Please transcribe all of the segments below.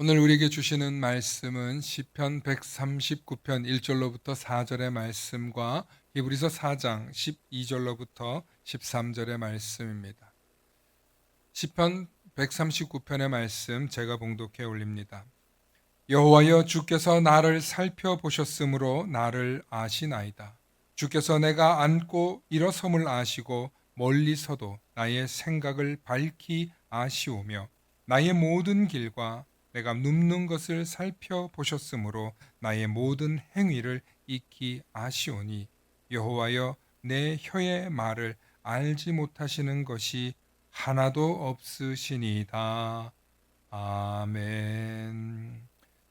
오늘 우리에게 주시는 말씀은 시편 139편 1절로부터 4절의 말씀과 히브리서 4장 12절로부터 13절의 말씀입니다. 시편 139편의 말씀 제가 봉독해 올립니다. 여호와여, 주께서 나를 살펴보셨으므로 나를 아시나이다. 주께서 내가 앉고 일어섬을 아시고 멀리서도 나의 생각을 밝히 아시오며 나의 모든 길과 내가 눕는 것을 살펴보셨으므로 나의 모든 행위를 익히 아시오니 여호와여, 내 혀의 말을 알지 못하시는 것이 하나도 없으시니이다. 아멘.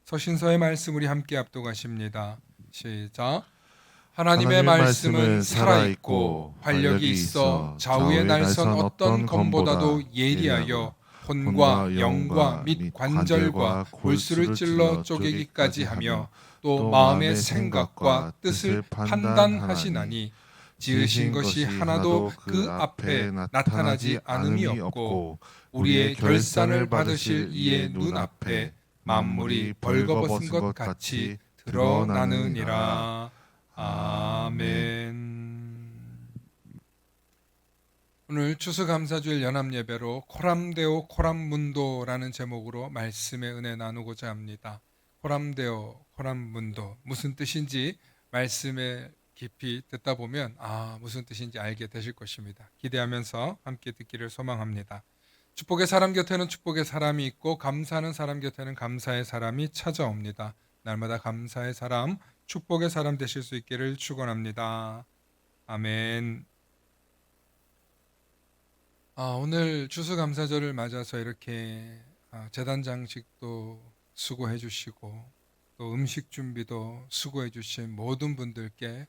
서신서의 말씀 우리 함께 압독하십니다. 시작. 하나님의 하나님의 말씀은 말씀은 살아있고 활력이 있어 좌우의 날선 어떤 검보다도 예리하여 혼과 영과 및 관절과 골수를 찔러 쪼개기까지 하며 또 마음의 생각과 뜻을 판단하시나니 지으신 것이 하나도 그 앞에 나타나지 않음이 없고 우리의 결산을 받으실 이의 눈앞에 만물이 벌거벗은 것 같이 드러나느니라. 아멘. 오늘 추수감사주일 연합예배로 코람데오 코람문도라는 제목으로 말씀의 은혜 나누고자 합니다. 코람데오 코람문도 무슨 뜻인지 말씀에 깊이 듣다 보면 무슨 뜻인지 알게 되실 것입니다. 기대하면서 함께 듣기를 소망합니다. 축복의 사람 곁에는 축복의 사람이 있고 감사하는 사람 곁에는 감사의 사람이 찾아옵니다. 날마다 감사의 사람, 축복의 사람 되실 수 있기를 축원합니다. 아멘. 오늘 추수감사절을 맞아서 이렇게 제단 장식도 수고해 주시고 또 음식 준비도 수고해 주신 모든 분들께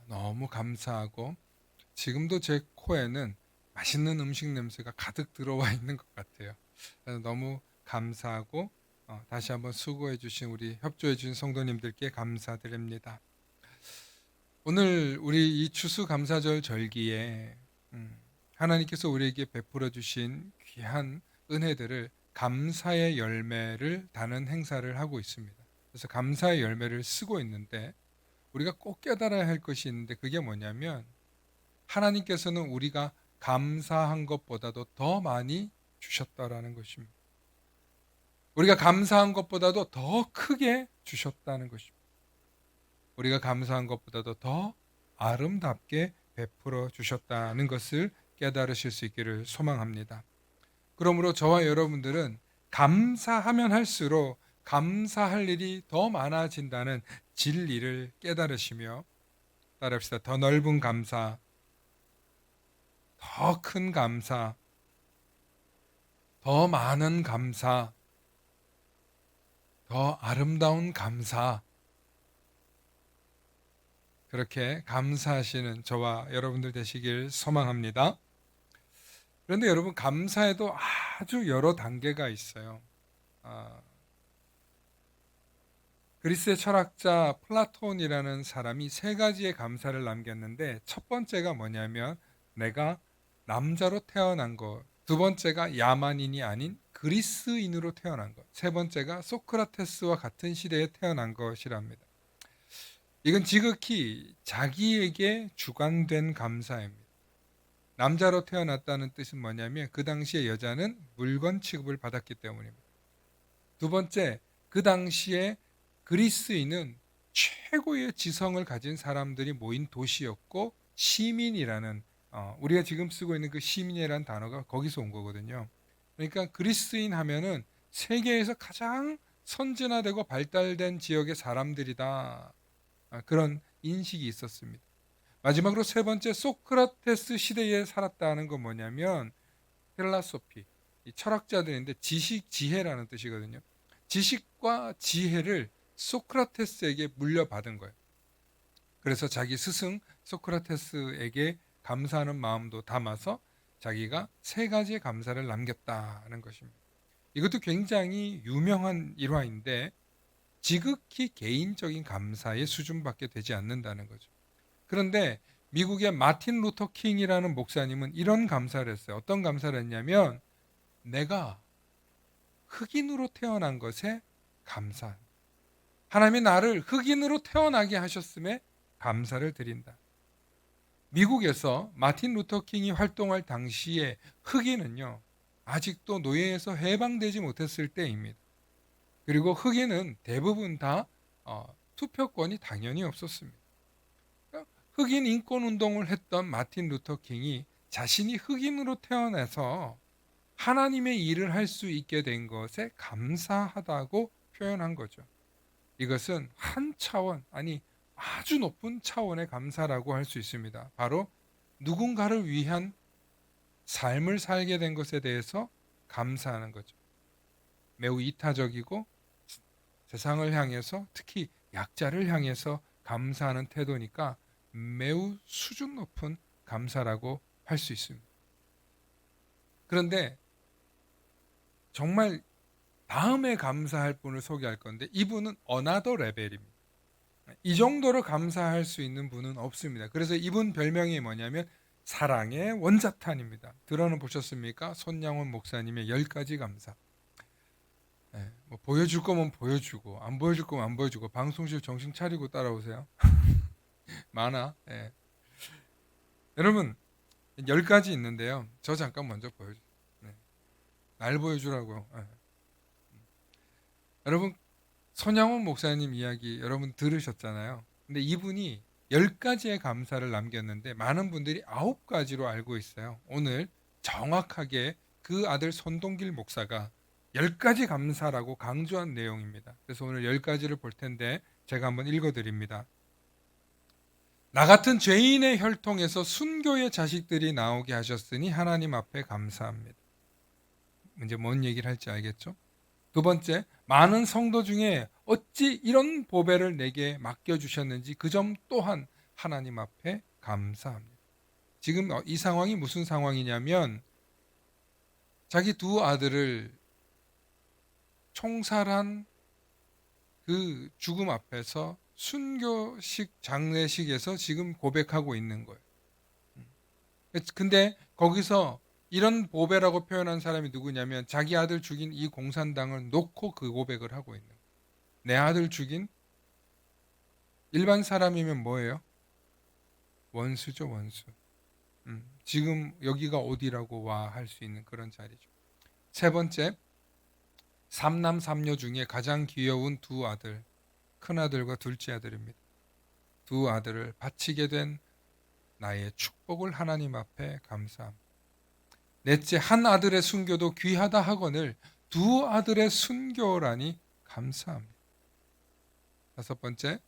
너무 감사하고, 지금도 제 코에는 맛있는 음식 냄새가 가득 들어와 있는 것 같아요. 너무 감사하고 다시 한번 수고해 주신 우리 협조해 주신 성도님들께 감사드립니다. 오늘 우리 이 추수감사절 절기에 하나님께서 우리에게 베풀어 주신 귀한 은혜들을 감사의 열매를 다는 행사를 하고 있습니다. 그래서 감사의 열매를 쓰고 있는데 우리가 꼭 깨달아야 할 것이 있는데, 그게 뭐냐면 하나님께서는 우리가 감사한 것보다도 더 많이 주셨다라는 것입니다. 우리가 감사한 것보다도 더 크게 주셨다는 것입니다. 우리가 감사한 것보다도 더 아름답게 베풀어 주셨다는 것을 깨달으실 수 있기를 소망합니다. 그러므로 저와 여러분들은 감사하면 할수록 감사할 일이 더 많아진다는 진리를 깨달으시며 따라합시다. 더 넓은 감사, 더 큰 감사, 더 많은 감사, 더 아름다운 감사, 그렇게 감사하시는 저와 여러분들 되시길 소망합니다. 그런데 여러분, 감사에도 아주 여러 단계가 있어요. 그리스의 철학자 플라톤이라는 사람이 세 가지의 감사를 남겼는데, 첫 번째가 뭐냐면 내가 남자로 태어난 것, 두 번째가 야만인이 아닌 그리스인으로 태어난 것, 세 번째가 소크라테스와 같은 시대에 태어난 것이랍니다. 이건 지극히 자기에게 주관된 감사입니다. 남자로 태어났다는 뜻은 뭐냐면 그 당시에 여자는 물건 취급을 받았기 때문입니다. 두 번째, 그 당시에 그리스인은 최고의 지성을 가진 사람들이 모인 도시였고 시민이라는, 우리가 지금 쓰고 있는 그 시민이라는 단어가 거기서 온 거거든요. 그러니까 그리스인 하면은 세계에서 가장 선진화되고 발달된 지역의 사람들이다, 그런 인식이 있었습니다. 마지막으로 세 번째, 소크라테스 시대에 살았다는 건 뭐냐면 필라소피, 이 철학자들인데 지식, 지혜라는 뜻이거든요. 지식과 지혜를 소크라테스에게 물려받은 거예요. 그래서 자기 스승 소크라테스에게 감사하는 마음도 담아서 자기가 세 가지의 감사를 남겼다는 것입니다. 이것도 굉장히 유명한 일화인데 지극히 개인적인 감사의 수준밖에 되지 않는다는 거죠. 그런데 미국의 마틴 루터 킹이라는 목사님은 이런 감사를 했어요. 어떤 감사를 했냐면 내가 흑인으로 태어난 것에 감사합니다. 하나님이 나를 흑인으로 태어나게 하셨음에 감사를 드린다. 미국에서 마틴 루터 킹이 활동할 당시에 흑인은요, 아직도 노예에서 해방되지 못했을 때입니다. 그리고 흑인은 대부분 다 투표권이 당연히 없었습니다. 흑인 인권 운동을 했던 마틴 루터 킹이 자신이 흑인으로 태어나서 하나님의 일을 할 수 있게 된 것에 감사하다고 표현한 거죠. 이것은 한 차원, 아니 아주 높은 차원의 감사라고 할 수 있습니다. 바로 누군가를 위한 삶을 살게 된 것에 대해서 감사하는 거죠. 매우 이타적이고 세상을 향해서, 특히 약자를 향해서 감사하는 태도니까 매우 수준 높은 감사라고 할 수 있습니다. 그런데 정말 다음에 감사할 분을 소개할 건데, 이분은 어나더 레벨입니다. 이 정도로 감사할 수 있는 분은 없습니다. 그래서 이분 별명이 뭐냐면 사랑의 원자탄입니다. 들어는 보셨습니까? 손양원 목사님의 10가지 감사. 뭐 보여줄 거면 보여주고, 안 보여줄 거면 안 보여주고, 방송실 정신 차리고 따라오세요. 많아. 여러분, 10가지 있는데요. 저 잠깐 먼저 보여주세요. 날 보여주라고요. 여러분, 손양원 목사님 이야기 여러분 들으셨잖아요. 근데 이분이 10가지의 감사를 남겼는데 많은 분들이 9가지로 알고 있어요. 오늘 정확하게 그 아들 손동길 목사가 10가지 감사라고 강조한 내용입니다. 그래서 오늘 10가지를 볼 텐데 제가 한번 읽어드립니다. 나 같은 죄인의 혈통에서 순교의 자식들이 나오게 하셨으니 하나님 앞에 감사합니다. 이제 뭔 얘기를 할지 알겠죠? 두 번째, 많은 성도 중에 어찌 이런 보배를 내게 맡겨주셨는지 그 점 또한 하나님 앞에 감사합니다. 지금 이 상황이 무슨 상황이냐면 자기 두 아들을 총살한 그 죽음 앞에서 순교식 장례식에서 지금 고백하고 있는 거예요. 근데 거기서 이런 보배라고 표현한 사람이 누구냐면 자기 아들 죽인 이 공산당을 놓고 그 고백을 하고 있는 거예요. 내 아들 죽인 일반 사람이면 뭐예요? 원수죠, 원수. 지금 여기가 어디라고 와 할 수 있는 그런 자리죠. 세 번째, 삼남 삼녀 중에 가장 귀여운 두 아들, 큰아들과 둘째 아들입니다. 두 아들을 바치게 된 나의 축복을 하나님 앞에 감사합니다. 넷째, 한 아들의 순교도 귀하다 하거늘 두 아들의 순교라니 감사합니다. 다섯 번째,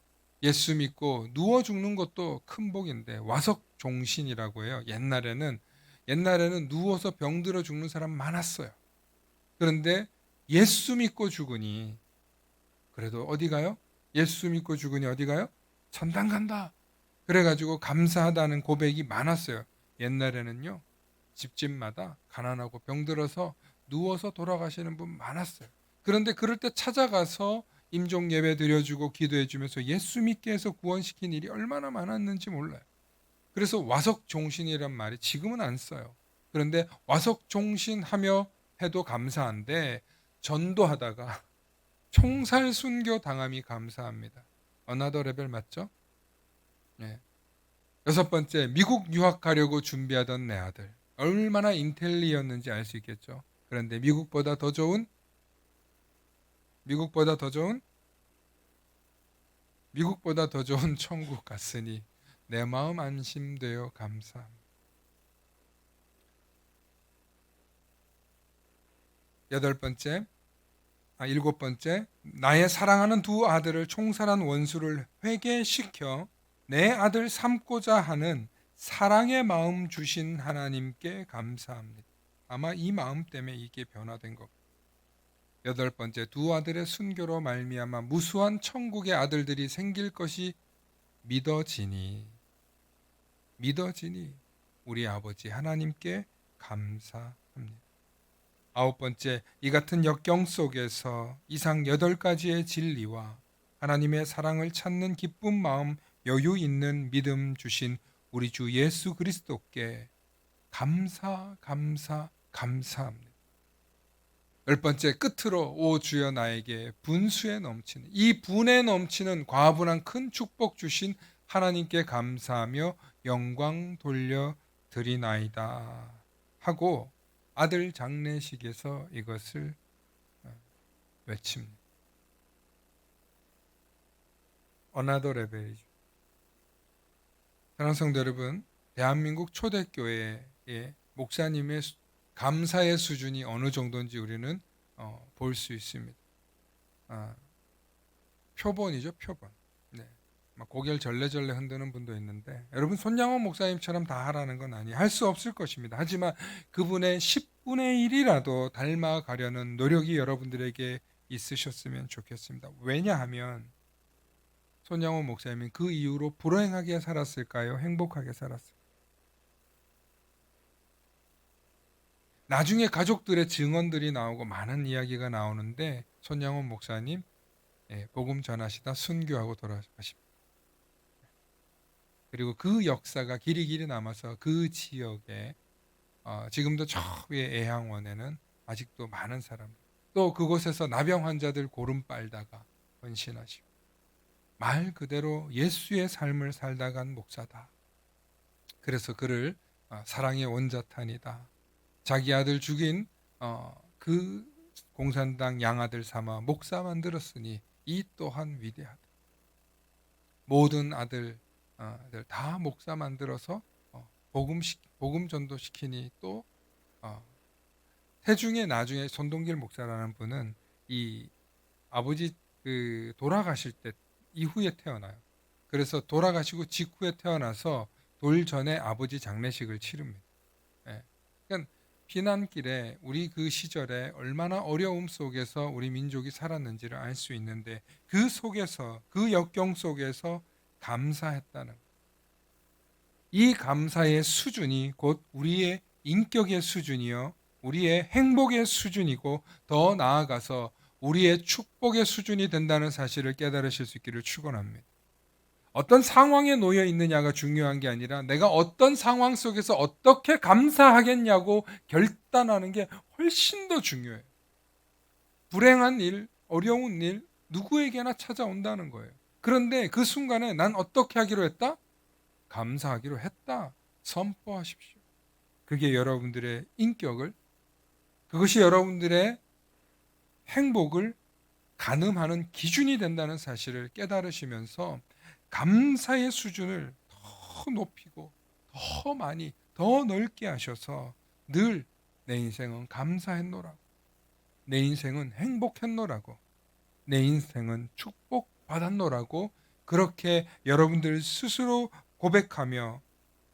예수 믿고 누워 죽는 것도 큰 복인데 와석 종신이라고 해요. 옛날에는 누워서 병들어 죽는 사람 많았어요. 그런데 예수 믿고 죽으니 그래도 어디 가요? 예수 믿고 죽으니 어디 가요? 천당 간다. 그래가지고 감사하다는 고백이 많았어요. 옛날에는요, 집집마다 가난하고 병들어서 누워서 돌아가시는 분 많았어요. 그런데 그럴 때 찾아가서 임종 예배 드려주고 기도해 주면서 예수 믿게 해서 구원시킨 일이 얼마나 많았는지 몰라요. 그래서 와석 종신이란 말이 지금은 안 써요. 그런데 와석 종신하며 해도 감사한데 전도하다가 총살 순교 당함이 감사합니다. 어나더 레벨 맞죠? 네. 여섯 번째, 미국 유학 가려고 준비하던 내 아들. 얼마나 인텔리였는지 알 수 있겠죠. 그런데 미국보다 더 좋은 천국 갔으니 내 마음 안심되어 감사합니다. 일곱 번째, 나의 사랑하는 두 아들을 총살한 원수를 회개시켜 내 아들 삼고자 하는 사랑의 마음 주신 하나님께 감사합니다. 아마 이 마음 때문에 이게 변화된 것. 여덟 번째, 두 아들의 순교로 말미암아 무수한 천국의 아들들이 생길 것이 믿어지니 우리 아버지 하나님께 감사합니다. 아홉 번째, 이 같은 역경 속에서 이상 8가지의 진리와 하나님의 사랑을 찾는 기쁜 마음, 여유 있는 믿음 주신 우리 주 예수 그리스도께 감사합니다. 10번째, 끝으로 오 주여 나에게 분수에 넘치는, 이 분에 넘치는 과분한 큰 축복 주신 하나님께 감사하며 영광 돌려 드리나이다 하고 아들 장례식에서 이것을 외칩니다. 어나더 레벨이죠. 사랑하는 성도 여러분, 대한민국 초대교회의 목사님의 감사의 수준이 어느 정도인지 우리는 볼 수 있습니다. 표본이죠, 표본. 네. 막 고개를 절레절레 흔드는 분도 있는데, 여러분 손양원 목사님처럼 다 하라는 건 아니에요. 할 수 없을 것입니다. 하지만 그분의 10분의 1이라도 닮아가려는 노력이 여러분들에게 있으셨으면 좋겠습니다. 왜냐하면 손양원 목사님은 그 이후로 불행하게 살았을까요? 행복하게 살았을까요? 나중에 가족들의 증언들이 나오고 많은 이야기가 나오는데 손양원 목사님 복음 전하시다 순교하고 돌아가십니다. 그리고 그 역사가 길이 남아서 그 지역에 지금도 저 위에 애향원에는 아직도 많은 사람들, 또 그곳에서 나병 환자들 고름 빨다가 헌신하시고 말 그대로 예수의 삶을 살다 간 목사다. 그래서 그를 사랑의 원자탄이다. 자기 아들 죽인 그 공산당 양아들 삼아 목사 만들었으니 이 또한 위대하다. 모든 아들 다 목사 만들어서 복음 전도시키니 또 태중에 나중에 손동길 목사라는 분은 이 아버지 그 돌아가실 때 이후에 태어나요. 그래서 돌아가시고 직후에 태어나서 돌 전에 아버지 장례식을 치릅니다. 그러니까 피난길에 우리 그 시절에 얼마나 어려움 속에서 우리 민족이 살았는지를 알 수 있는데 그 속에서 그 역경 속에서 감사했다는 이 감사의 수준이 곧 우리의 인격의 수준이요 우리의 행복의 수준이고 더 나아가서 우리의 축복의 수준이 된다는 사실을 깨달으실 수 있기를 축원합니다. 어떤 상황에 놓여 있느냐가 중요한 게 아니라 내가 어떤 상황 속에서 어떻게 감사하겠냐고 결단하는 게 훨씬 더 중요해요. 불행한 일, 어려운 일 누구에게나 찾아온다는 거예요. 그런데 그 순간에 난 어떻게 하기로 했다? 감사하기로 했다. 선포하십시오. 그게 여러분들의 인격을, 그것이 여러분들의 행복을 가늠하는 기준이 된다는 사실을 깨달으시면서 감사의 수준을 더 높이고 더 많이 더 넓게 하셔서 늘 내 인생은 감사했노라고, 내 인생은 행복했노라고, 내 인생은 축복받았노라고 그렇게 여러분들 스스로 고백하며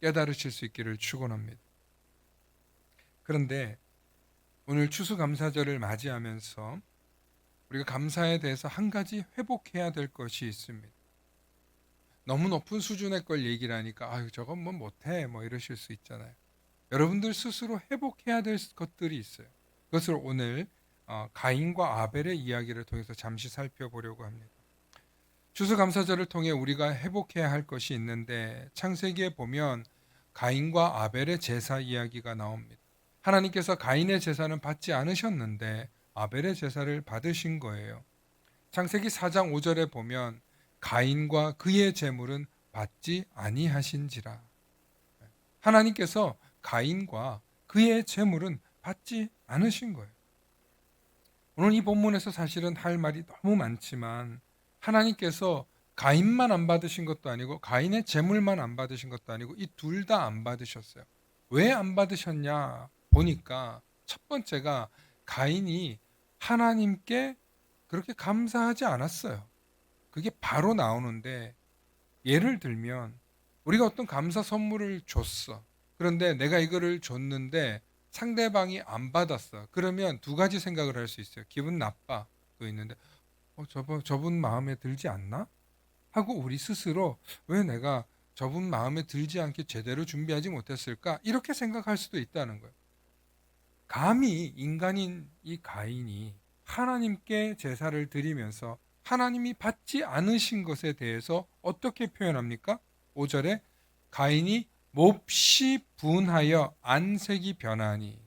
깨달으실 수 있기를 축원합니다. 그런데 오늘 추수감사절을 맞이하면서 우리가 감사에 대해서 한 가지 회복해야 될 것이 있습니다. 너무 높은 수준의 걸 얘기를 하니까 아유 저건 뭐 못해 뭐 이러실 수 있잖아요. 여러분들 스스로 회복해야 될 것들이 있어요. 그것을 오늘 가인과 아벨의 이야기를 통해서 잠시 살펴보려고 합니다. 추수감사절을 통해 우리가 회복해야 할 것이 있는데 창세기에 보면 가인과 아벨의 제사 이야기가 나옵니다. 하나님께서 가인의 제사는 받지 않으셨는데 아벨의 제사를 받으신 거예요. 창세기 4장 5절에 보면 가인과 그의 제물은 받지 아니하신지라. 하나님께서 가인과 그의 제물은 받지 않으신 거예요. 오늘 이 본문에서 사실은 할 말이 너무 많지만 하나님께서 가인만 안 받으신 것도 아니고 가인의 제물만 안 받으신 것도 아니고 이 둘 다 안 받으셨어요. 왜 안 받으셨냐 보니까 첫 번째가 가인이 하나님께 그렇게 감사하지 않았어요. 그게 바로 나오는데 예를 들면 우리가 어떤 감사 선물을 줬어. 그런데 내가 이거를 줬는데 상대방이 안 받았어. 그러면 두 가지 생각을 할 수 있어요. 기분 나빠도 있는데 저분 마음에 들지 않나? 하고 우리 스스로 왜 내가 저분 마음에 들지 않게 제대로 준비하지 못했을까? 이렇게 생각할 수도 있다는 거예요. 감히 인간인 이 가인이 하나님께 제사를 드리면서 하나님이 받지 않으신 것에 대해서 어떻게 표현합니까? 5절에 가인이 몹시 분하여 안색이 변하니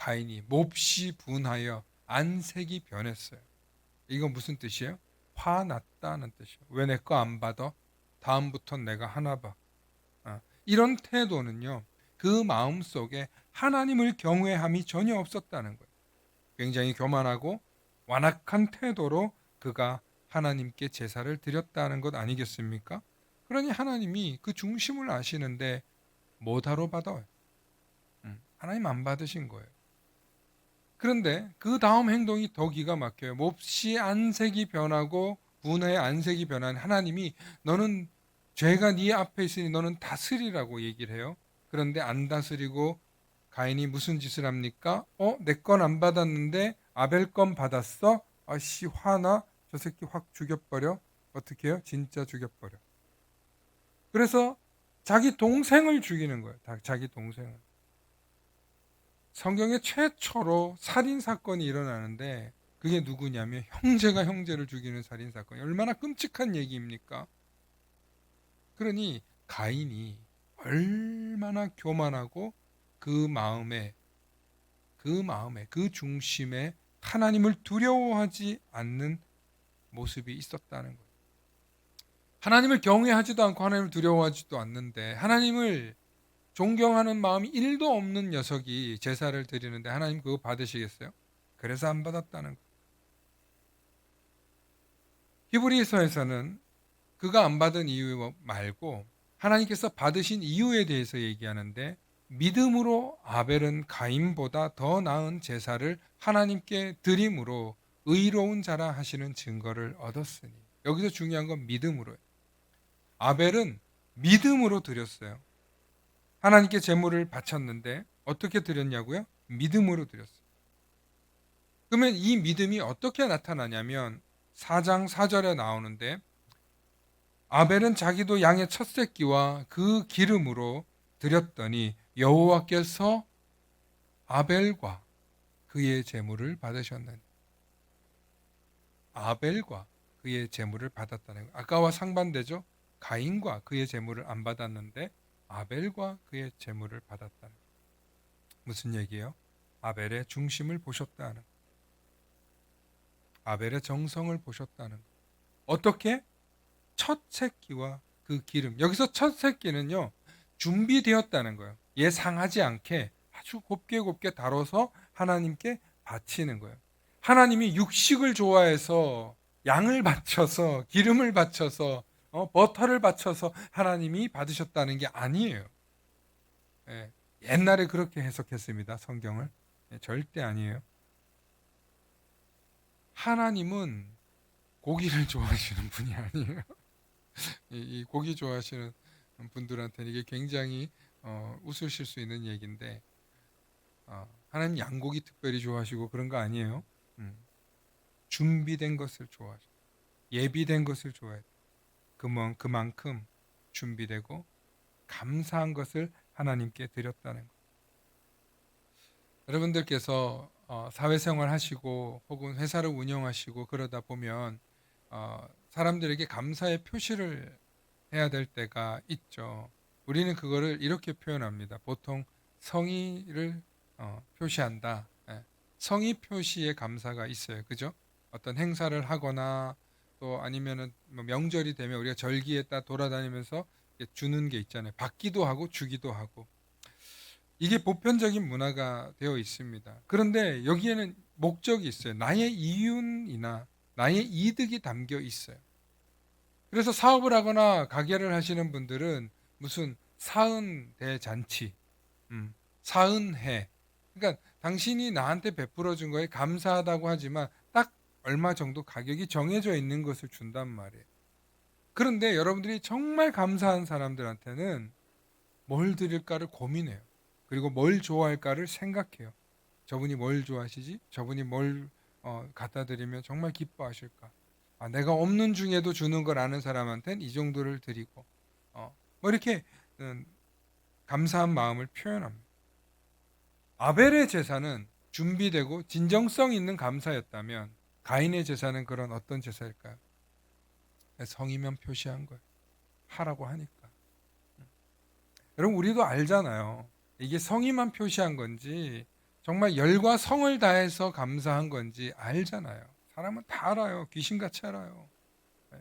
가인이 몹시 분하여 안색이 변했어요. 이건 무슨 뜻이에요? 화났다는 뜻이에요. 왜 내 거 안 받아? 다음부턴 내가 하나 봐. 이런 태도는요, 그 마음 속에 하나님을 경외함이 전혀 없었다는 거예요. 굉장히 교만하고 완악한 태도로 그가 하나님께 제사를 드렸다는 것 아니겠습니까? 그러니 하나님이 그 중심을 아시는데 뭐하러 받아요? 하나님 안 받으신 거예요. 그런데 그 다음 행동이 더 기가 막혀요. 몹시 안색이 변하고 분의 안색이 변한 하나님이 너는 죄가 네 앞에 있으니 너는 다스리라고 얘기를 해요. 그런데 안 다스리고 가인이 무슨 짓을 합니까? 내 건 안 받았는데 아벨 건 받았어? 아씨 화나? 저 새끼 확 죽여버려. 어떻게 해요? 진짜 죽여버려. 그래서 자기 동생을 죽이는 거예요. 자기 동생을. 성경에 최초로 살인 사건이 일어나는데 그게 누구냐면 형제가 형제를 죽이는 살인 사건이 얼마나 끔찍한 얘기입니까? 그러니 가인이 얼마나 교만하고 그 마음에 그 중심에 하나님을 두려워하지 않는 모습이 있었다는 거예요. 하나님을 경외하지도 않고 하나님을 두려워하지도 않는데 하나님을 존경하는 마음이 1도 없는 녀석이 제사를 드리는데 하나님 그거 받으시겠어요? 그래서 안 받았다는 거예요. 히브리서에서는 그가 안 받은 이유 말고 하나님께서 받으신 이유에 대해서 얘기하는데 믿음으로 아벨은 가인보다 더 나은 제사를 하나님께 드림으로 의로운 자라 하시는 증거를 얻었으니 여기서 중요한 건 믿음으로예요. 아벨은 믿음으로 드렸어요. 하나님께 제물을 바쳤는데 어떻게 드렸냐고요? 믿음으로 드렸어요. 그러면 이 믿음이 어떻게 나타나냐면 4장 4절에 나오는데 아벨은 자기도 양의 첫 새끼와 그 기름으로 드렸더니 여호와께서 아벨과 그의 제물을 받으셨느니 아벨과 그의 제물을 받았다는 거예요. 아까와 상반되죠? 가인과 그의 제물을 안 받았는데 아벨과 그의 제물을 받았다는 거예요. 무슨 얘기예요? 아벨의 중심을 보셨다는 거예요. 아벨의 정성을 보셨다는 거예요. 어떻게? 첫 새끼와 그 기름. 여기서 첫 새끼는요, 준비되었다는 거예요. 얘 상하지 않게 아주 곱게 곱게 다뤄서 하나님께 바치는 거예요. 하나님이 육식을 좋아해서 양을 바쳐서 기름을 바쳐서 버터를 바쳐서 하나님이 받으셨다는 게 아니에요. 예, 옛날에 그렇게 해석했습니다. 성경을. 절대 아니에요. 하나님은 고기를 좋아하시는 분이 아니에요. 이 고기 좋아하시는 분들한테는 이게 굉장히 웃으실 수 있는 얘기인데 하나님 양고기 특별히 좋아하시고 그런 거 아니에요. 준비된 것을 좋아하시고 예비된 것을 좋아해요. 그만큼 준비되고 감사한 것을 하나님께 드렸다는 것. 여러분들께서 사회생활 하시고 혹은 회사를 운영하시고 그러다 보면 사람들에게 감사의 표시를 해야 될 때가 있죠. 우리는 그거를 이렇게 표현합니다. 보통 성의를 표시한다. 예. 성의 표시의 감사가 있어요. 그죠? 어떤 행사를 하거나 또 아니면은 뭐 명절이 되면 우리가 절기에 따라 돌아다니면서 주는 게 있잖아요. 받기도 하고 주기도 하고. 이게 보편적인 문화가 되어 있습니다. 그런데 여기에는 목적이 있어요. 나의 이윤이나 나의 이득이 담겨 있어요. 그래서 사업을 하거나 가게를 하시는 분들은 무슨 사은 대잔치, 사은회. 그러니까 당신이 나한테 베풀어 준 거에 감사하다고 하지만 딱 얼마 정도 가격이 정해져 있는 것을 준단 말이에요. 그런데 여러분들이 정말 감사한 사람들한테는 뭘 드릴까를 고민해요. 그리고 뭘 좋아할까를 생각해요. 저분이 뭘 좋아하시지? 저분이 뭘 갖다 드리면 정말 기뻐하실까? 내가 없는 중에도 주는 걸 아는 사람한테는 이 정도를 드리고 뭐 이렇게 감사한 마음을 표현합니다. 아벨의 제사는 준비되고 진정성 있는 감사였다면 가인의 제사는 그런 어떤 제사일까요? 성의면 표시한 거예요. 하라고 하니까. 여러분 우리도 알잖아요. 이게 성의만 표시한 건지 정말 열과 성을 다해서 감사한 건지 알잖아요. 사람은 다 알아요. 귀신같이 알아요. 예.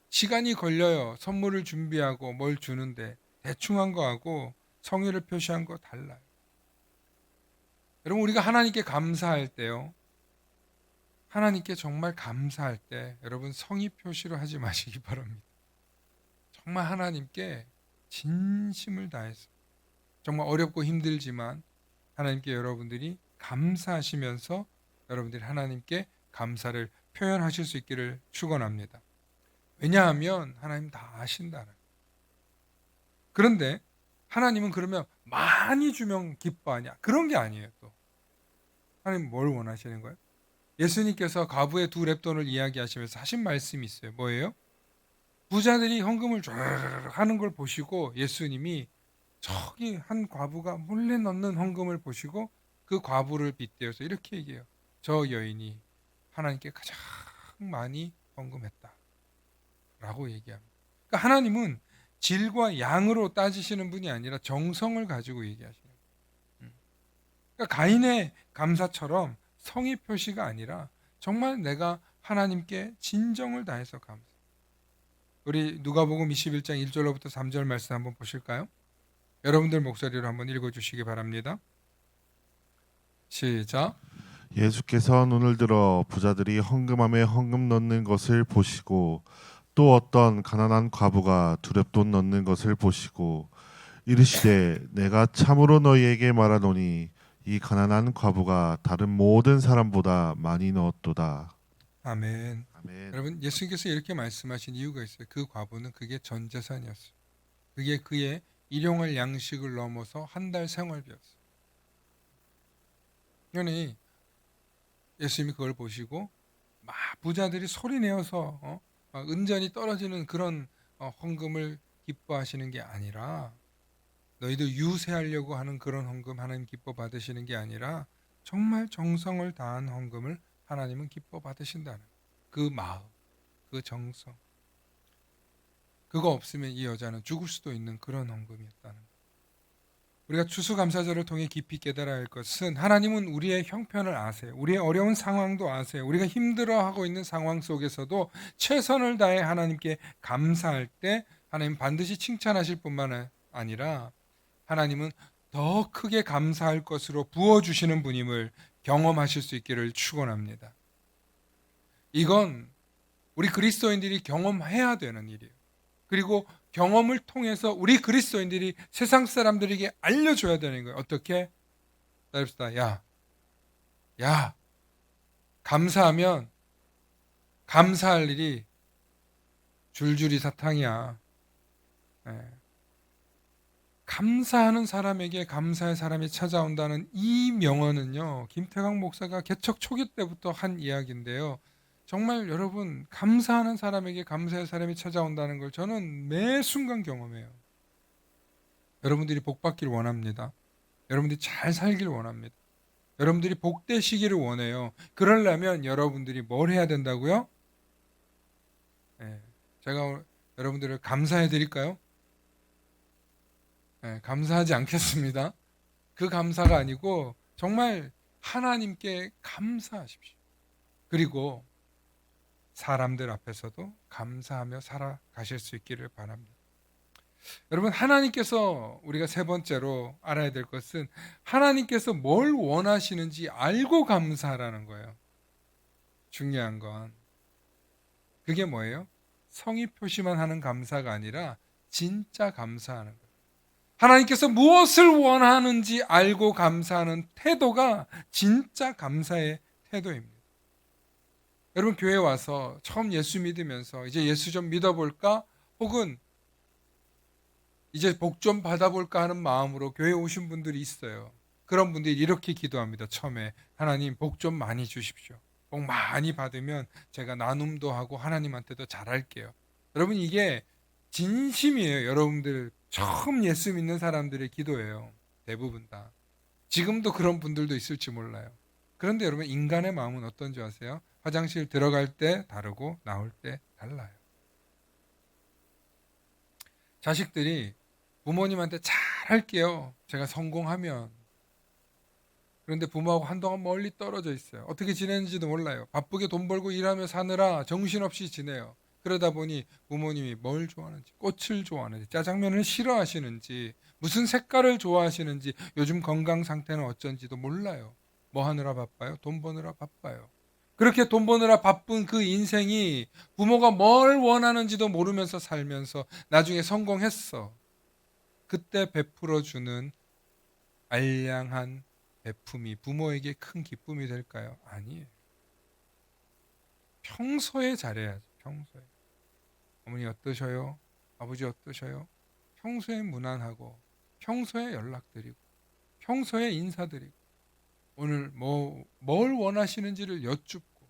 시간이 걸려요. 선물을 준비하고 뭘 주는데 대충 한 거하고 성의를 표시한 거 달라요. 여러분, 우리가 하나님께 감사할 때요. 하나님께 정말 감사할 때 여러분 성의 표시로 하지 마시기 바랍니다. 정말 하나님께 진심을 다해서 정말 어렵고 힘들지만 하나님께 여러분들이 감사하시면서 여러분들이 하나님께 감사를 표현하실 수 있기를 축원합니다. 왜냐하면 하나님 다 아신다는. 그런데 하나님은 그러면 많이 주면 기뻐하냐? 그런 게 아니에요. 또 하나님 뭘 원하시는 거예요? 예수님께서 과부의 두 렙돈을 이야기하시면서 하신 말씀이 있어요. 뭐예요? 부자들이 헌금을 쫙 하는 걸 보시고 예수님이 저기 한 과부가 몰래 넣는 헌금을 보시고 그 과부를 빗대어서 이렇게 얘기해요. 저 여인이 하나님께 가장 많이 헌금했다 라고 얘기합니다. 그러니까 하나님은 질과 양으로 따지시는 분이 아니라 정성을 가지고 얘기하시는 거예요. 그러니까 가인의 감사처럼 성의 표시가 아니라 정말 내가 하나님께 진정을 다해서 감사. 우리 누가복음 21장 1절로부터 3절 말씀 한번 보실까요? 여러분들 목소리로 한번 읽어주시기 바랍니다. 시작. 예수께서 눈을 들어 부자들이 헌금함에 헌금 넣는 것을 보시고 또 어떤 가난한 과부가 두렙돈 넣는 것을 보시고 이르시되 내가 참으로 너희에게 말하노니 이 가난한 과부가 다른 모든 사람보다 많이 넣었도다. 아멘. 아멘. 여러분, 예수님께서 이렇게 말씀하신 이유가 있어요. 그 과부는 그게 전 재산이었어요. 그게 그의 일용할 양식을 넘어서 한 달 생활비였어요. 그러니 예수님이 그걸 보시고 막 부자들이 소리내어서 막 은전이 떨어지는 그런 헌금을 기뻐하시는 게 아니라, 너희도 유세하려고 하는 그런 헌금 하나님 기뻐 받으시는 게 아니라 정말 정성을 다한 헌금을 하나님은 기뻐 받으신다는 그 마음, 그 정성. 그거 없으면 이 여자는 죽을 수도 있는 그런 헌금이었다는 거예요. 우리가 추수감사절을 통해 깊이 깨달아야 할 것은 하나님은 우리의 형편을 아세요. 우리의 어려운 상황도 아세요. 우리가 힘들어하고 있는 상황 속에서도 최선을 다해 하나님께 감사할 때 하나님 반드시 칭찬하실 뿐만 아니라 하나님은 더 크게 감사할 것으로 부어주시는 분임을 경험하실 수 있기를 축원합니다. 이건 우리 그리스도인들이 경험해야 되는 일이에요. 그리고 경험을 통해서 우리 그리스도인들이 세상 사람들에게 알려줘야 되는 거예요. 어떻게? 따릅시다. 야, 감사하면 감사할 일이 줄줄이 사탕이야. 예. 감사하는 사람에게 감사의 사람이 찾아온다는 이 명언은요, 김태강 목사가 개척 초기 때부터 한 이야기인데요. 정말 여러분, 감사하는 사람에게 감사의 사람이 찾아온다는 걸 저는 매 순간 경험해요. 여러분들이 복 받기를 원합니다. 여러분들이 잘 살기를 원합니다. 여러분들이 복되시기를 원해요. 그러려면 여러분들이 뭘 해야 된다고요? 예, 제가 여러분들을 감사해 드릴까요? 감사하지 않겠습니다. 그 감사가 아니고 정말 하나님께 감사하십시오. 그리고 사람들 앞에서도 감사하며 살아가실 수 있기를 바랍니다. 여러분, 하나님께서 우리가 세 번째로 알아야 될 것은 하나님께서 뭘 원하시는지 알고 감사하라는 거예요. 중요한 건 그게 뭐예요? 성의 표시만 하는 감사가 아니라 진짜 감사하는 거예요. 하나님께서 무엇을 원하는지 알고 감사하는 태도가 진짜 감사의 태도입니다. 여러분, 교회 와서 처음 예수 믿으면서 이제 예수 좀 믿어볼까? 혹은 이제 복 좀 받아볼까 하는 마음으로 교회 오신 분들이 있어요. 그런 분들이 이렇게 기도합니다. 처음에 하나님 복 좀 많이 주십시오. 복 많이 받으면 제가 나눔도 하고 하나님한테도 잘할게요. 여러분, 이게 진심이에요. 여러분들 처음 예수 믿는 사람들의 기도예요. 대부분 다. 지금도 그런 분들도 있을지 몰라요. 그런데 여러분, 인간의 마음은 어떤지 아세요? 화장실 들어갈 때 다르고 나올 때 달라요. 자식들이 부모님한테 잘할게요. 제가 성공하면. 그런데 부모하고 한동안 멀리 떨어져 있어요. 어떻게 지내는지도 몰라요. 바쁘게 돈 벌고 일하며 사느라 정신없이 지내요. 그러다 보니 부모님이 뭘 좋아하는지, 꽃을 좋아하는지, 짜장면을 싫어하시는지, 무슨 색깔을 좋아하시는지, 요즘 건강 상태는 어쩐지도 몰라요. 뭐 하느라 바빠요? 돈 버느라 바빠요. 그렇게 돈 버느라 바쁜 그 인생이 부모가 뭘 원하는지도 모르면서 살면서 나중에 성공했어. 그때 베풀어주는 알량한 베품이 부모에게 큰 기쁨이 될까요? 아니에요. 평소에 잘해야죠. 평소에. 어머니 어떠셔요? 아버지 어떠셔요? 평소에 무난하고, 평소에 연락드리고, 평소에 인사드리고, 오늘 뭘 원하시는지를 여쭙고,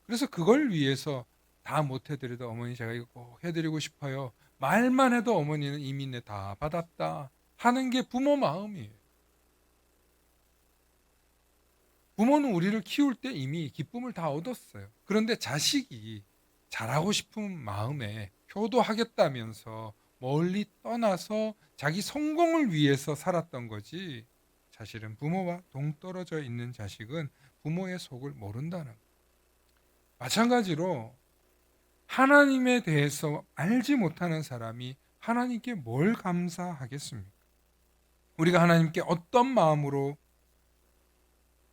그래서 그걸 위해서 다 못 해드려도 어머니 제가 이거 꼭 해드리고 싶어요. 말만 해도 어머니는 이미 내 다 받았다 하는 게 부모 마음이에요. 부모는 우리를 키울 때 이미 기쁨을 다 얻었어요. 그런데 자식이 잘하고 싶은 마음에 효도하겠다면서 멀리 떠나서 자기 성공을 위해서 살았던 거지. 사실은 부모와 동떨어져 있는 자식은 부모의 속을 모른다는 거예요. 마찬가지로 하나님에 대해서 알지 못하는 사람이 하나님께 뭘 감사하겠습니까? 우리가 하나님께 어떤 마음으로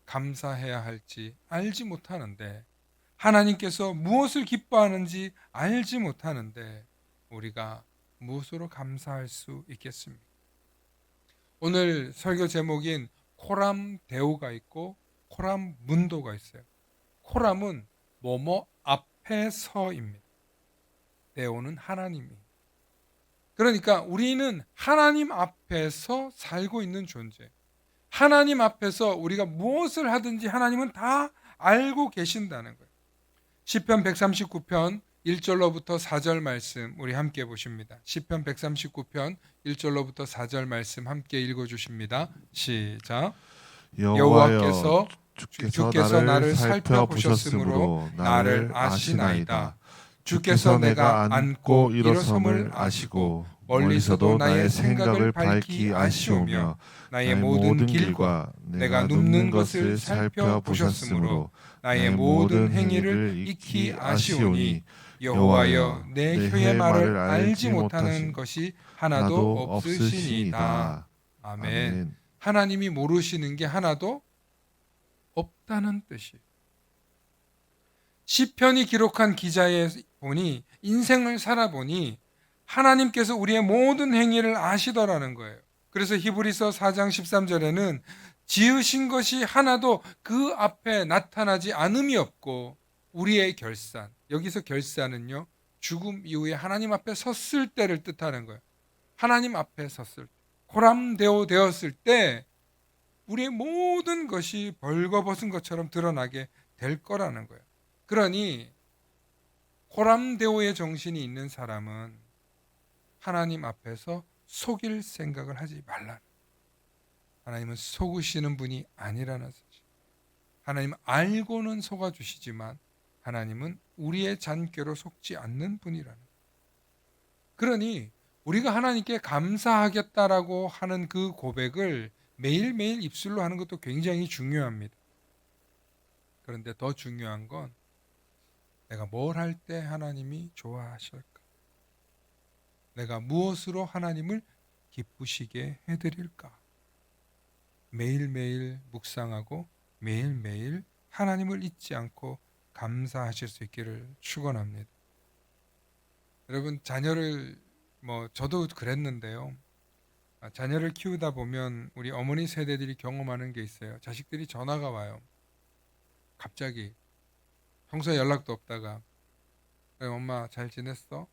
감사해야 할지 알지 못하는데, 하나님께서 무엇을 기뻐하는지 알지 못하는데 우리가 무엇으로 감사할 수 있겠습니까? 오늘 설교 제목인 코람 데오가 있고 코람 문도가 있어요. 코람은 뭐뭐 앞에 서입니다. 데오는 하나님이. 그러니까 우리는 하나님 앞에서 살고 있는 존재. 하나님 앞에서 우리가 무엇을 하든지 하나님은 다 알고 계신다는 거예요. 시편 139편 1절로부터 4절 말씀 우리 함께 보십니다. 시편 139편 1절로부터 4절 말씀 함께 읽어 주십니다. 시작. 여호와께서 주께서 나를 살펴보셨으므로 나를 아시나이다. 주께서 내가 앉고 일어섬을 아시고 멀리서도 나의 생각을 밝히 아시오며 나의 모든 길과 내가 눕는 것을 살펴보셨으므로 나의 모든 행위를 익히 아시오니 여호와여 내 혀의 말을 알지 못하는 것이 하나도 없으시니이다. 아멘. 하나님이 모르시는 게 하나도 없다는 뜻이에요. 시편이 기록한 기자의 보니 인생을 살아보니 하나님께서 우리의 모든 행위를 아시더라는 거예요. 그래서 히브리서 4장 13절에는 지으신 것이 하나도 그 앞에 나타나지 않음이 없고 우리의 결산, 여기서 결산은요 죽음 이후에 하나님 앞에 섰을 때를 뜻하는 거예요. 하나님 앞에 섰을 때, 고람되어 되었을 때 우리의 모든 것이 벌거벗은 것처럼 드러나게 될 거라는 거예요. 그러니 고람데오의 정신이 있는 사람은 하나님 앞에서 속일 생각을 하지 말라. 하나님은 속으시는 분이 아니라는 사실. 하나님은 알고는 속아주시지만 하나님은 우리의 잔꾀로 속지 않는 분이라는. 그러니 우리가 하나님께 감사하겠다라고 하는 그 고백을 매일매일 입술로 하는 것도 굉장히 중요합니다. 그런데 더 중요한 건 내가 뭘 할 때 하나님이 좋아하실까? 내가 무엇으로 하나님을 기쁘시게 해드릴까? 매일매일 묵상하고 매일매일 하나님을 잊지 않고 감사하실 수 있기를 축원합니다. 여러분 자녀를 저도 그랬는데요. 자녀를 키우다 보면 우리 어머니 세대들이 경험하는 게 있어요. 자식들이 전화가 와요. 갑자기 평소에 연락도 없다가 엄마 잘 지냈어?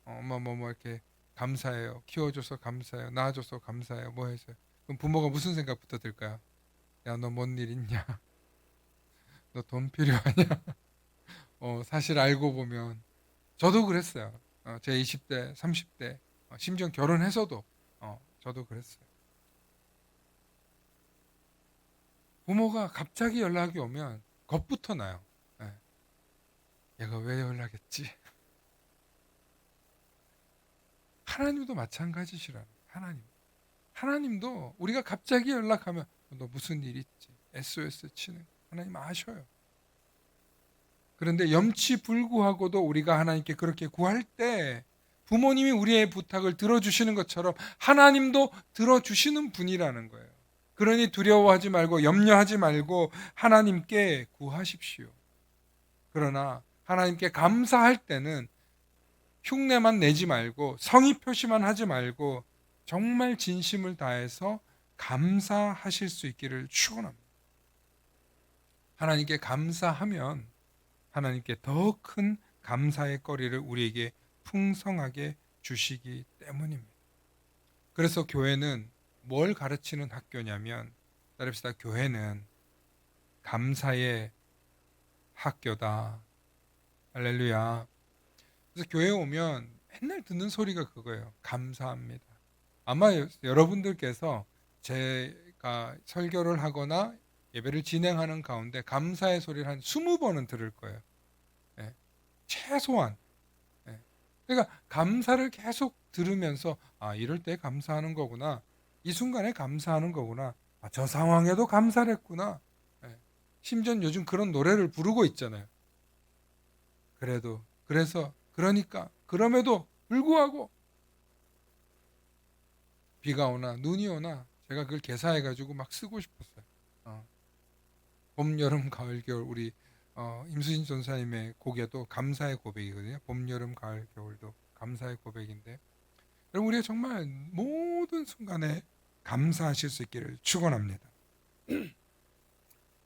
엄마 뭐 이렇게 감사해요. 키워줘서 감사해요. 낳아줘서 감사해요. 뭐 해서요. 그럼 부모가 무슨 생각부터 들까요? 야, 너 뭔 일 있냐? 너 돈 필요하냐? 사실 알고 보면 저도 그랬어요. 제 20대, 30대, 심지어 결혼해서도 저도 그랬어요. 부모가 갑자기 연락이 오면 겁부터 나요. 얘가 왜 연락했지? 하나님도 마찬가지시라는. 하나님도 우리가 갑자기 연락하면 너 무슨 일 있지? SOS 치는 하나님 아셔요. 그런데 염치불구하고도 우리가 하나님께 그렇게 구할 때 부모님이 우리의 부탁을 들어주시는 것처럼 하나님도 들어주시는 분이라는 거예요. 그러니 두려워하지 말고 염려하지 말고 하나님께 구하십시오. 그러나 하나님께 감사할 때는 흉내만 내지 말고 성의 표시만 하지 말고 정말 진심을 다해서 감사하실 수 있기를 축원합니다. 하나님께 감사하면 하나님께 더 큰 감사의 거리를 우리에게 풍성하게 주시기 때문입니다. 그래서 교회는 뭘 가르치는 학교냐면, 따릅시다. 교회는 감사의 학교다. 할렐루야. 그래서 교회에 오면 맨날 듣는 소리가 그거예요. 감사합니다. 아마 여러분들께서 제가 설교를 하거나 예배를 진행하는 가운데 감사의 소리를 한 20번은 들을 거예요. 예, 최소한. 예. 그러니까 감사를 계속 들으면서 이럴 때 감사하는 거구나. 이 순간에 감사하는 거구나. 저 상황에도 감사를 했구나. 예. 심지어 요즘 그런 노래를 부르고 있잖아요. 그럼에도 불구하고 비가 오나 눈이 오나 제가 그걸 개사해가지고 막 쓰고 싶었어요. 봄, 여름, 가을, 겨울 우리 임수진 전사님의 곡에도 감사의 고백이거든요. 봄, 여름, 가을, 겨울도 감사의 고백인데 여러분 우리가 정말 모든 순간에 감사하실 수 있기를 축원합니다.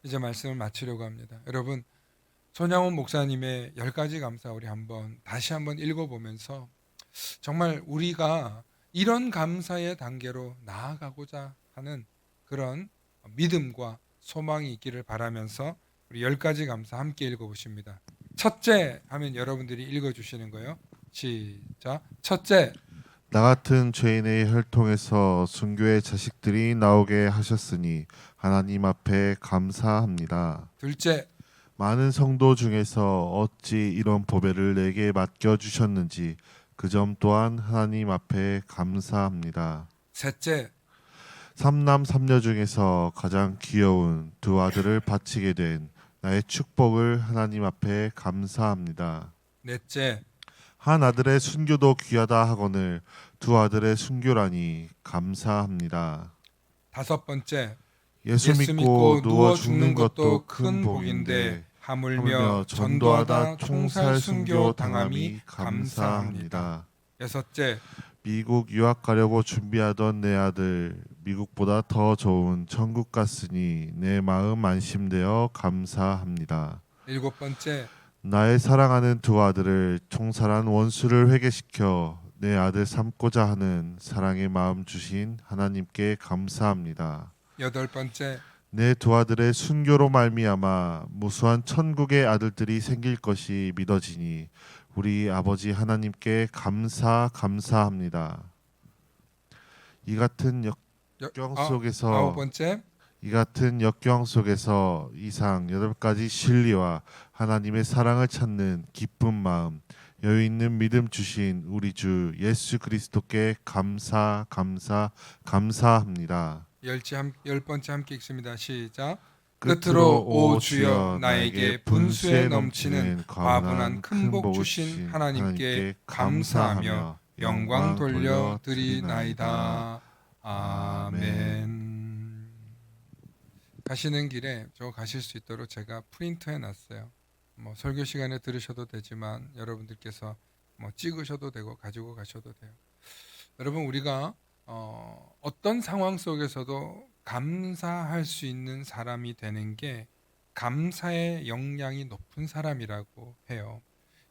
이제 말씀을 마치려고 합니다. 여러분 손양원 목사님의 10가지 감사 우리 다시 한번 읽어보면서 정말 우리가 이런 감사의 단계로 나아가고자 하는 그런 믿음과 소망이 있기를 바라면서 우리 10가지 감사 함께 읽어보십니다. 첫째 하면 여러분들이 읽어주시는 거예요. 시작. 첫째, 나 같은 죄인의 혈통에서 순교의 자식들이 나오게 하셨으니 하나님 앞에 감사합니다. 둘째, 많은 성도 중에서 어찌 이런 보배를 내게 맡겨 주셨는지 그 점 또한 하나님 앞에 감사합니다. 셋째, 삼남 삼녀 중에서 가장 귀여운 두 아들을 바치게 된 나의 축복을 하나님 앞에 감사합니다. 넷째, 한 아들의 순교도 귀하다 하거늘 두 아들의 순교라니 감사합니다. 다섯 번째, 예수 믿고 누워 죽는 것도 큰 복인데 하물며 전도하다 총살 순교 당함이 감사합니다. 여섯째, 미국 유학 가려고 준비하던 내 아들 미국보다 더 좋은 천국 갔으니 내 마음 안심되어 감사합니다. 일곱 번째, 나의 사랑하는 두 아들을 총살한 원수를 회개시켜 내 아들 삼고자 하는 사랑의 마음 주신 하나님께 감사합니다. 여덟 번째, 내 두 아들의 순교로 말미암아 무수한 천국의 아들들이 생길 것이 믿어지니 우리 아버지 하나님께 감사합니다. 이 같은 역경 속에서 아홉 번째, 이상 8가지 진리와 하나님의 사랑을 찾는 기쁜 마음, 여유 있는 믿음 주신 우리 주 예수 그리스도께 감사합니다. 열 번째 함께 읽습니다. 시작. 끝으로 오 주여 나에게 분수에 넘치는 과분한 큰 복 주신 하나님께 감사하며 영광 돌려 드리나이다. 아멘. 가시는 길에 저 가실 수 있도록 제가 프린트해 놨어요. 설교 시간에 들으셔도 되지만 여러분들께서 찍으셔도 되고 가지고 가셔도 돼요. 여러분 우리가 어떤 상황 속에서도 감사할 수 있는 사람이 되는 게 감사의 역량이 높은 사람이라고 해요.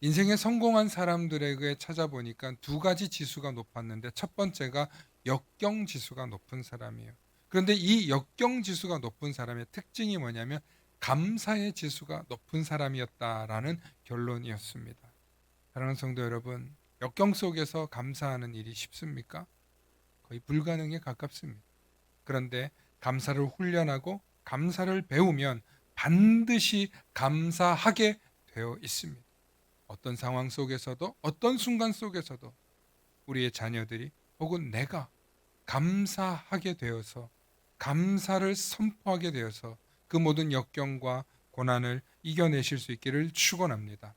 인생에 성공한 사람들에게 찾아보니까 2가지 지수가 높았는데 첫 번째가 역경 지수가 높은 사람이에요. 그런데 이 역경 지수가 높은 사람의 특징이 뭐냐면 감사의 지수가 높은 사람이었다라는 결론이었습니다. 사랑하는 성도 여러분, 역경 속에서 감사하는 일이 쉽습니까? 거의 불가능에 가깝습니다. 그런데 감사를 훈련하고 감사를 배우면 반드시 감사하게 되어 있습니다. 어떤 상황 속에서도 어떤 순간 속에서도 우리의 자녀들이 혹은 내가 감사하게 되어서 감사를 선포하게 되어서 그 모든 역경과 고난을 이겨내실 수 있기를 축원합니다.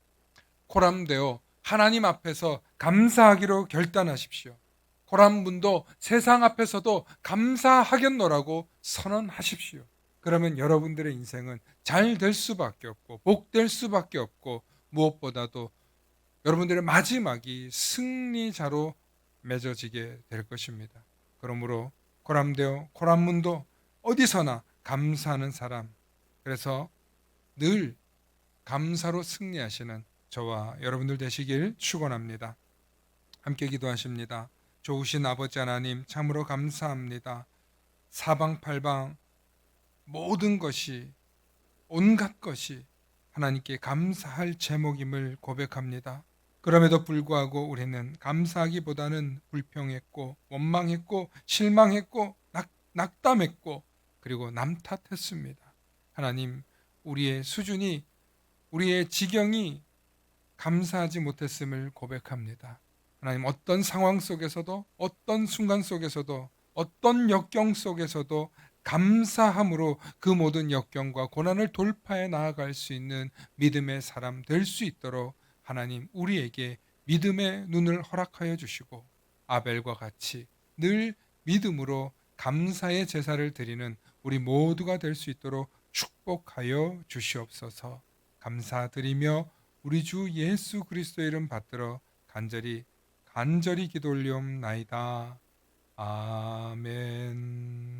코람되어 하나님 앞에서 감사하기로 결단하십시오. 코람분도 세상 앞에서도 감사하겠노라고 선언하십시오. 그러면 여러분들의 인생은 잘 될 수밖에 없고 복될 수밖에 없고 무엇보다도 여러분들의 마지막이 승리자로 맺어지게 될 것입니다. 그러므로 코람되어 코람문도 어디서나 감사하는 사람, 그래서 늘 감사로 승리하시는 저와 여러분들 되시길 축원합니다. 함께 기도하십니다. 좋으신 아버지 하나님 참으로 감사합니다. 사방팔방 모든 것이 온갖 것이 하나님께 감사할 제목임을 고백합니다. 그럼에도 불구하고 우리는 감사하기보다는 불평했고 원망했고 실망했고 낙담했고 그리고 남 탓했습니다. 하나님, 우리의 수준이 우리의 지경이 감사하지 못했음을 고백합니다. 하나님, 어떤 상황 속에서도 어떤 순간 속에서도 어떤 역경 속에서도 감사함으로 그 모든 역경과 고난을 돌파해 나아갈 수 있는 믿음의 사람 될 수 있도록 하나님 우리에게 믿음의 눈을 허락하여 주시고 아벨과 같이 늘 믿음으로 감사의 제사를 드리는 우리 모두가 될 수 있도록 축복하여 주시옵소서. 감사드리며 우리 주 예수 그리스도의 이름 받들어 간절히 기도 올리옵나이다. 아멘.